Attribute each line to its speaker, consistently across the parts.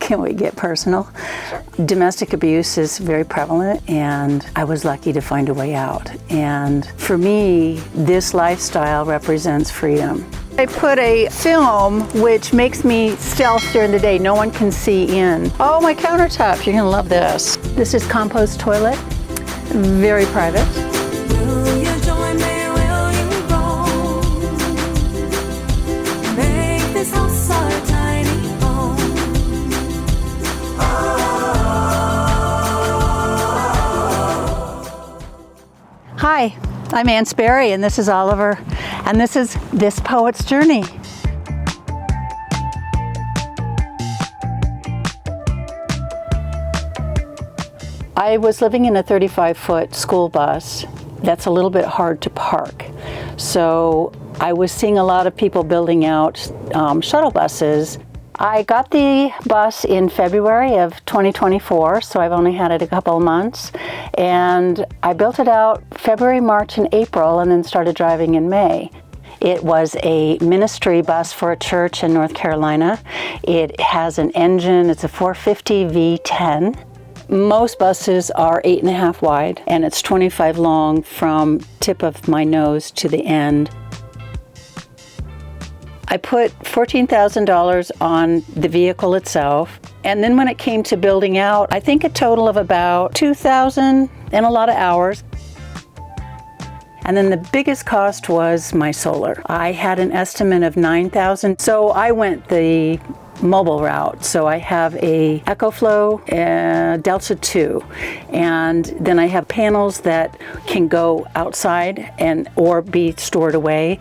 Speaker 1: Can we get personal? Domestic abuse is very prevalent, and I was lucky to find a way out. And for me, this lifestyle represents freedom. I put a film which makes me stealth during the day. No one can see in. Oh, my countertop, you're gonna love this. This is compost toilet, very private.
Speaker 2: Will you join me? Will you roll? Make this house our tiny home.
Speaker 1: Hi, I'm Ann Sperry, and this is Oliver, and this is This Poet's Journey. I was living in a 35-foot school bus. That's a little bit hard to park. So I was seeing a lot of people building out shuttle buses. I got the bus in February of 2024, so I've only had it a couple of months. And I built it out February, March, and April, and then started driving in May. It was a ministry bus for a church in North Carolina. It has an engine, it's a 450 V10. Most buses are 8.5 wide, and it's 25 long from tip of my nose to the end. I put $14,000 on the vehicle itself, and then when it came to building out, I think a total of about $2,000 and a lot of hours. And then the biggest cost was my solar. I had an estimate of $9,000, so I went the mobile route. So I have a EcoFlow Delta 2, and then I have panels that can go outside and or be stored away.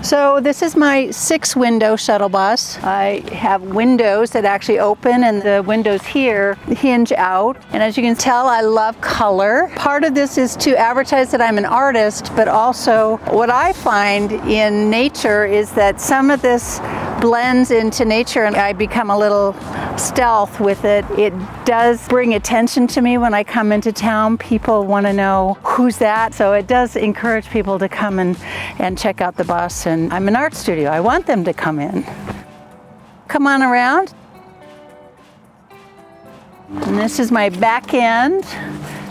Speaker 1: So this is my 6-window shuttle bus. I have windows that actually open, and the windows here hinge out. And as you can tell, I love color. Part of this is to advertise that I'm an artist, but also what I find in nature is that some of this blends into nature, and I become a little stealth with it. It does bring attention to me when I come into town. People want to know who's that, so it does encourage people to come and check out the bus. And I'm an art studio. I want them to come in. Come on around. And this is my back end.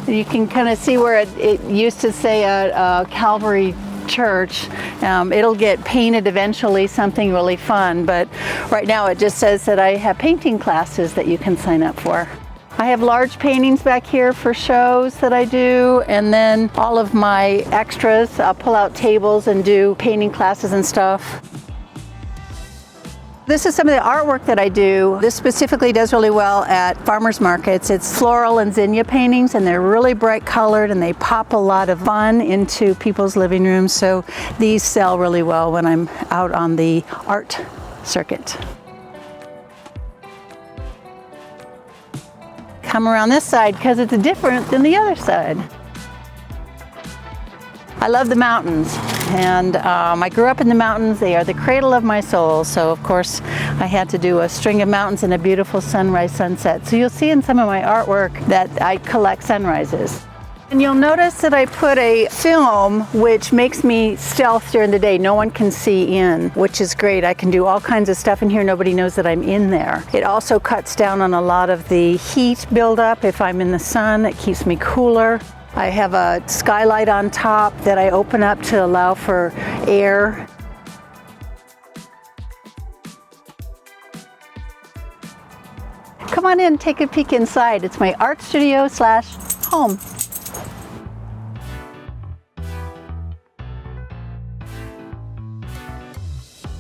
Speaker 1: You can kind of see where it used to say a Calvary church. It'll get painted eventually, something really fun, but right now it just says that I have painting classes that you can sign up for. I have large paintings back here for shows that I do, and then all of my extras. I'll pull out tables and do painting classes and stuff. This is some of the artwork that I do. This specifically does really well at farmers markets. It's floral and zinnia paintings, and they're really bright colored, and they pop a lot of fun into people's living rooms. So these sell really well when I'm out on the art circuit. Come around this side because it's different than the other side. I love the mountains, and I grew up in the mountains. They are the cradle of my soul, so of course I had to do a string of mountains and a beautiful sunrise sunset. So you'll see in some of my artwork that I collect sunrises. And you'll notice that I put a film which makes me stealth during the day. No one can see in, which is great. I can do all kinds of stuff in here. Nobody knows that I'm in there. It also cuts down on a lot of the heat buildup. If I'm in the sun, it keeps me cooler. I have a skylight on top that I open up to allow for air. Come on in, take a peek inside. It's my art studio / home.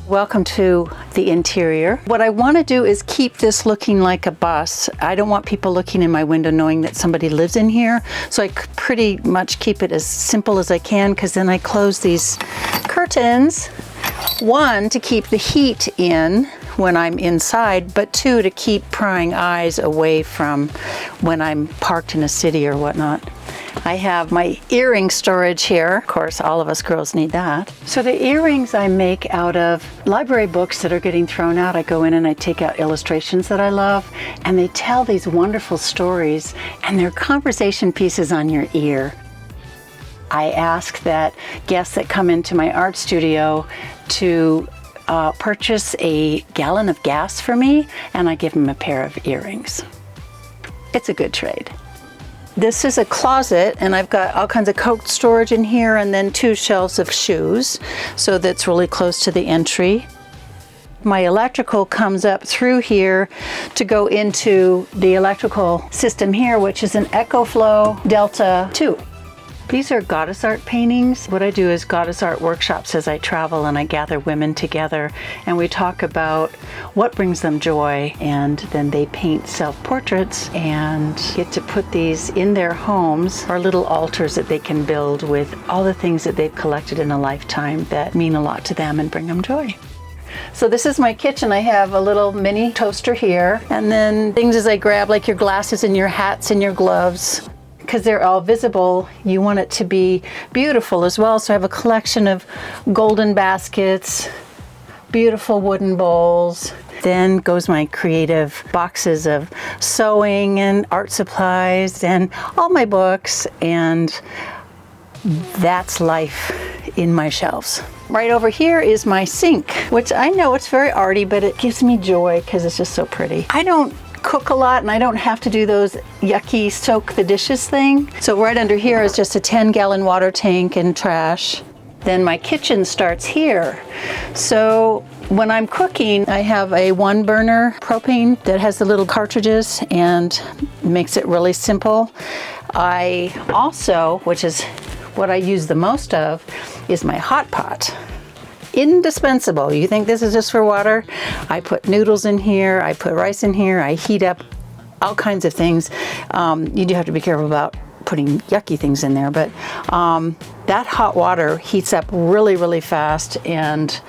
Speaker 1: Welcome to the interior. What I want to do is keep this looking like a bus. I don't want people looking in my window knowing that somebody lives in here. So I pretty much keep it as simple as I can, because then I close these curtains. One, to keep the heat in when I'm inside, but two, to keep prying eyes away from when I'm parked in a city or whatnot. I have my earring storage here. Of course, all of us girls need that. So the earrings I make out of library books that are getting thrown out. I go in and I take out illustrations that I love, and they tell these wonderful stories, and they're conversation pieces on your ear. I ask that guests that come into my art studio to purchase a gallon of gas for me, and I give him a pair of earrings. It's a good trade. This is a closet, and I've got all kinds of coat storage in here, and then 2 shelves of shoes, so that's really close to the entry. My electrical comes up through here to go into the electrical system here, which is an EcoFlow Delta 2. These are goddess art paintings. What I do is goddess art workshops as I travel, and I gather women together and we talk about what brings them joy, and then they paint self-portraits and get to put these in their homes, or little altars that they can build with all the things that they've collected in a lifetime that mean a lot to them and bring them joy. So this is my kitchen. I have a little mini toaster here, and then things as I grab, like your glasses and your hats and your gloves. Because they're all visible, you want it to be beautiful as well. So I have a collection of golden baskets, beautiful wooden bowls. Then goes my creative boxes of sewing and art supplies and all my books, and that's life in my shelves. Right over here is my sink, which I know it's very arty, but it gives me joy because it's just so pretty. I don't cook a lot, and I don't have to do those yucky soak the dishes thing. So right under here is just a 10-gallon water tank and trash. Then my kitchen starts here. So when I'm cooking, I have a 1-burner propane that has the little cartridges and makes it really simple. I also, which is what I use the most of, is my hot pot. Indispensable. You think this is just for water? I put noodles in here, I put rice in here, I heat up all kinds of things. You do have to be careful about putting yucky things in there, but that hot water heats up really, really fast, and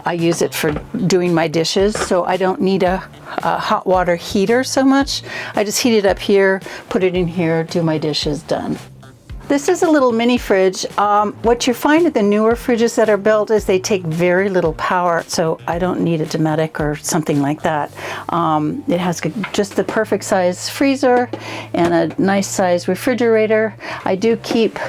Speaker 1: I use it for doing my dishes, so I don't need a hot water heater so much. I just heat it up here, put it in here, do my dishes, done. This is a little mini fridge. What you find at the newer fridges that are built is they take very little power, so I don't need a Dometic or something like that. It has just the perfect size freezer and a nice size refrigerator. I do keep,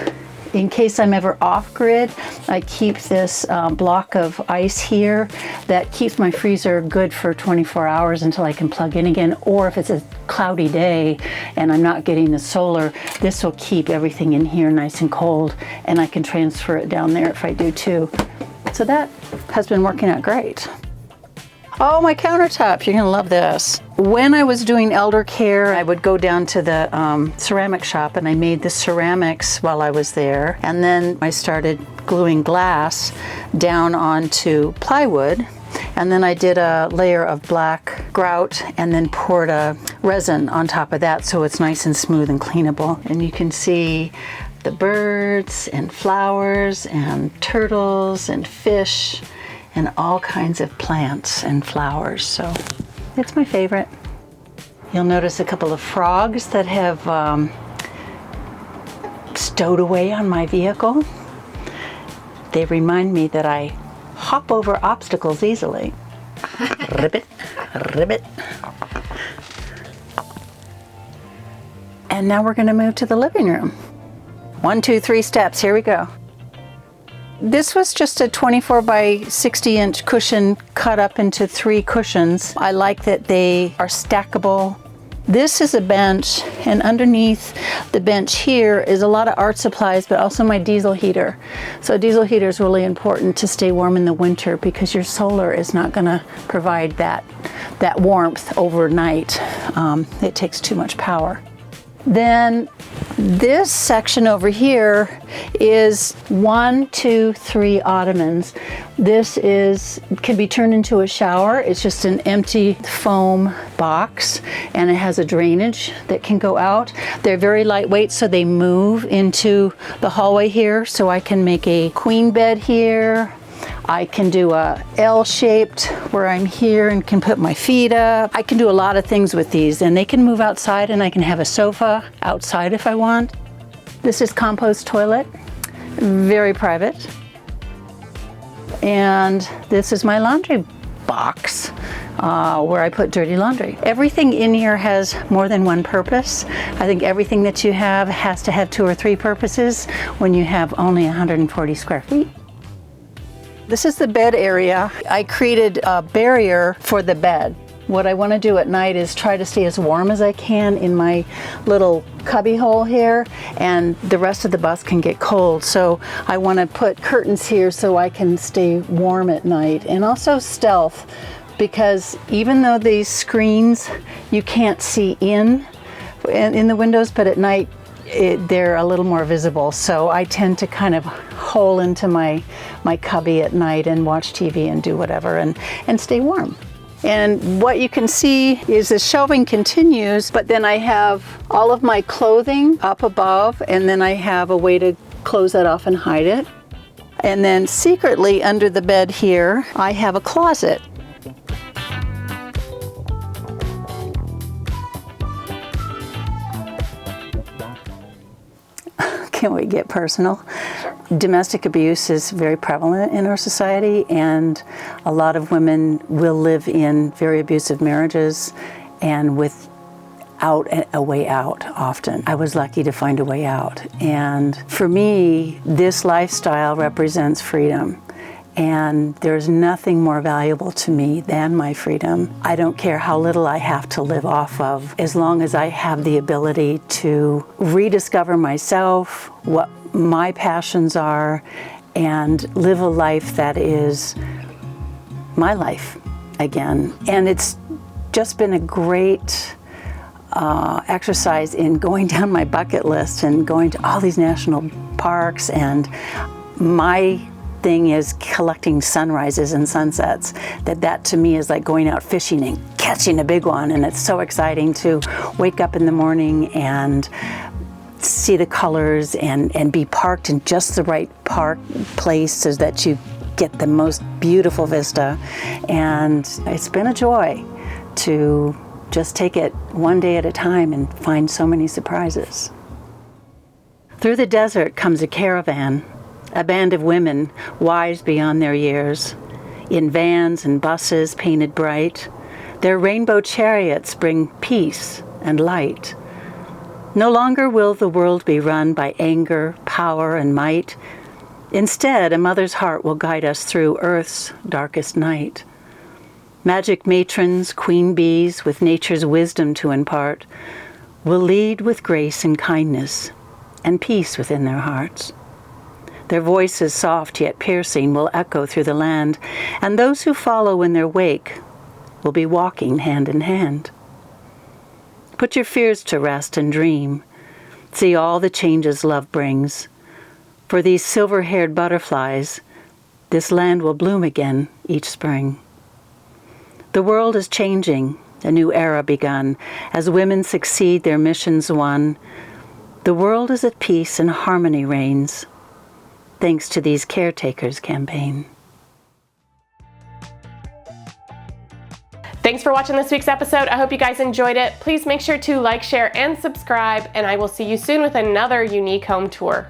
Speaker 1: in case I'm ever off grid, I keep this block of ice here that keeps my freezer good for 24 hours until I can plug in again. Or if it's a cloudy day and I'm not getting the solar, this will keep everything in here nice and cold, and I can transfer it down there if I do too. So that has been working out great. Oh, my countertop, you're gonna love this. When I was doing elder care, I would go down to the ceramic shop, and I made the ceramics while I was there. And then I started gluing glass down onto plywood. And then I did a layer of black grout and then poured a resin on top of that so it's nice and smooth and cleanable. And you can see the birds and flowers and turtles and fish and all kinds of plants and flowers. So it's my favorite. You'll notice a couple of frogs that have stowed away on my vehicle. They remind me that I hop over obstacles easily. Ribbit, ribbit. And now we're going to move to the living room. 1, 2, 3 steps. Here we go. This was just a 24 by 60 inch cushion cut up into 3 cushions. I like that they are stackable. This is a bench, and underneath the bench here is a lot of art supplies, but also my diesel heater. So a diesel heater is really important to stay warm in the winter because your solar is not going to provide that warmth overnight. It takes too much power. Then this section over here is 1, 2, 3 ottomans. This can be turned into a shower. It's just an empty foam box, and it has a drainage that can go out. They're very lightweight, so they move into the hallway here. So I can make a queen bed here. I can do a L-shaped where I'm here and can put my feet up. I can do a lot of things with these, and they can move outside, and I can have a sofa outside if I want. This is compost toilet, very private. And this is my laundry box where I put dirty laundry. Everything in here has more than one purpose. I think everything that you have has to have 2 or 3 purposes when you have only 140 square feet. This is the bed area. I created a barrier for the bed. What I want to do at night is try to stay as warm as I can in my little cubby hole here, and the rest of the bus can get cold. So I want to put curtains here so I can stay warm at night, and also stealth, because even though these screens you can't see in the windows, but at night they're a little more visible. So I tend to kind of hole into my cubby at night and watch TV and do whatever and stay warm. And what you can see is the shelving continues, but then I have all of my clothing up above, and then I have a way to close that off and hide it. And then secretly under the bed here, I have a closet. Can we get personal? Domestic abuse is very prevalent in our society, and a lot of women will live in very abusive marriages and without a way out often. I was lucky to find a way out, and for me, this lifestyle represents freedom. And there's nothing more valuable to me than my freedom. I don't care how little I have to live off of, as long as I have the ability to rediscover myself, what my passions are, and live a life that is my life again. And it's just been a great exercise in going down my bucket list and going to all these national parks, and my thing is collecting sunrises and sunsets. That to me is like going out fishing and catching a big one, and it's so exciting to wake up in the morning and see the colors and be parked in just the right park place so that you get the most beautiful vista. And it's been a joy to just take it one day at a time and find so many surprises. Through the desert comes a caravan, a band of women, wise beyond their years, in vans and buses painted bright. Their rainbow chariots bring peace and light. No longer will the world be run by anger, power, and might. Instead, a mother's heart will guide us through Earth's darkest night. Magic matrons, queen bees, with nature's wisdom to impart, will lead with grace and kindness and peace within their hearts. Their voices, soft yet piercing, will echo through the land, and those who follow in their wake will be walking hand in hand. Put your fears to rest and dream. See all the changes love brings. For these silver-haired butterflies, this land will bloom again each spring. The world is changing, a new era begun, as women succeed their missions won. The world is at peace and harmony reigns, thanks to these caretakers campaign.
Speaker 3: Thanks for watching this week's episode. I hope you guys enjoyed it. Please make sure to like, share, and subscribe, and I will see you soon with another unique home tour.